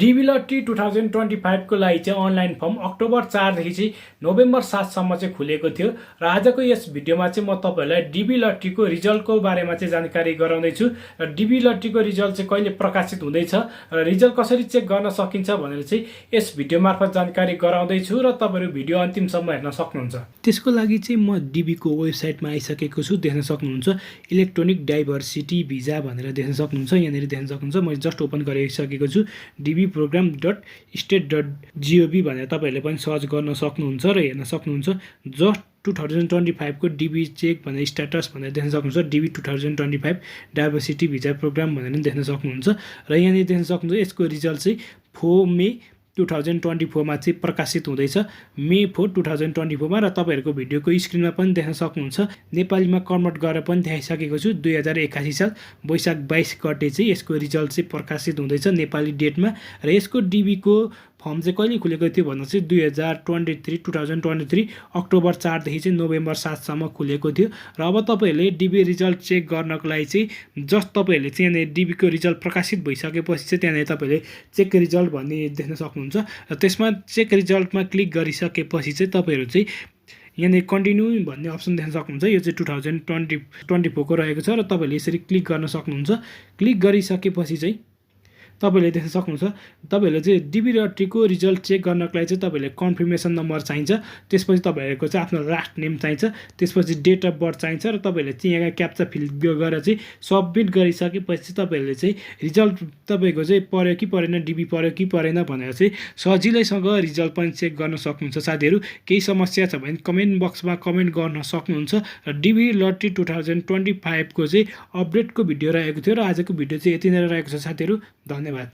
DB लट्टी 2025 को लागि चाहिँ अनलाइन फर्म अक्टोबर 4 देखि चाहिँ नोभेम्बर 7 सम्म चाहिँ खुलेको थियो र आजको यस भिडियोमा चाहिँ म तपाईहरुलाई डिबी लट्टीको रिजल्टको बारेमा चाहिँ जानकारी गराउँदै छु र डिबी लट्टीको रिजल्ट चाहिँ कहिले प्रकाशित हुँदैछ र रिजल्ट कसरी चेक गर्न सकिन्छ भनेर चाहिँ यस भिडियो मार्फत जानकारी गराउँदै छु र तपाईहरु भिडियो अन्तिमसम्म हेर्न सक्नुहुन्छ। त्यसको लागि चाहिँ म डिबी को वेबसाइटमा आइसकेको छु। देख्न सक्नुहुन्छ इलेक्ट्रोनिक डाइभर्सिटी भिजा भनेर देख्न सक्नुहुन्छ। यहाँनेर देख्न सक्नुहुन्छ मैले जस्ट ओपन गरिसकेको छु dbprogram.state.gov भनेर तपाईहरुले पनि सर्च गर्न सक्नुहुन्छ र हेर्न सक्नुहुन्छ जस्ट 2025 को डिबी चेक भनेर स्ट्याटस भनेर देख्न सक्नुहुन्छ। डिबी 2025 डाइभर्सिटी भिजा प्रोग्राम भनेर देख्न सक्नुहुन्छ र यहाँनिर देख्न सक्नुहुन्छ यसको रिजल्ट चाहिँ 4 मे 2024 मा चाहिँ प्रकाशित हुँदैछ। मे 4 2024 मा र तपाईहरुको भिडियोको स्क्रिनमा पनि देख्न सक्नुहुन्छ। नेपालीमा कन्भर्ट गरेर पनि देखाइसकेको छु। 2081 साल वैशाख 22 गते चाहिँ यसको रिजल्ट चाहिँ प्रकाशित हुँदैछ नेपाली डेटमा र यसको डिबी को फर्म चाहिँ कहिले खुलेको थियो भन्दा चाहिँ 2023 अक्टोबर 4 देखि चाहिँ नोभेम्बर 7 सम्म खुलेको थियो र अब तपाईहरुले डिबी रिजल्ट चेक गर्नको लागि चाहिँ जस्ट तपाईहरुले चाहिँ यहाँ डिबी को रिजल्ट प्रकाशित भइसकेपछि चाहिँ त्यहाँ तपाईहरुले चेक रिजल्ट भन्ने देख्न सक्नुहुन्छ र त्यसमा चेक रिजल्टमा क्लिक गरिसकेपछि चाहिँ तपाईहरु चाहिँ यहाँ कन्टिन्यू भन्ने अप्सन देख्न सक्नुहुन्छ। यो चाहिँ 2024 को रहेको छ र तपाईहरुले यसरी क्लिक गर्न सक्नुहुन्छ। क्लिक गरिसकेपछि चाहिँ तपाईहरुले देख्न सक्नुहुन्छ तपाईहरुले चाहिँ डिबी लट्टीको रिजल्ट चेक गर्नको लागि चाहिँ तपाईहरुले कन्फर्मेसन नम्बर चाहिन्छ। त्यसपछि तपाईहरुको चाहिँ आफ्नो लास्ट नेम चाहिन्छ। त्यसपछि डेट अफ बर्थ चाहिन्छ र तपाईहरुले चाहिँ यहाँ क्याप्चा फिल गरेर चाहिँ सबमिट गरिसकेपछि तपाईहरुले चाहिँ रिजल्ट तपाईको चाहिँ पर्यो कि परेन, डिबी पर्यो कि परेन भनेर चाहिँ सजिलैसँग रिजल्ट पनि चेक गर्न सक्नुहुन्छ। साथीहरु केही समस्या छ भने कमेन्ट बक्समा कमेन्ट गर्न सक्नुहुन्छ र डिबी लट्टी 2025 को चाहिँ अपडेटको भिडियो रहेको थियो र आजको भिडियो चाहिँ यति नै रहेको छ। साथीहरु धन्यवाद।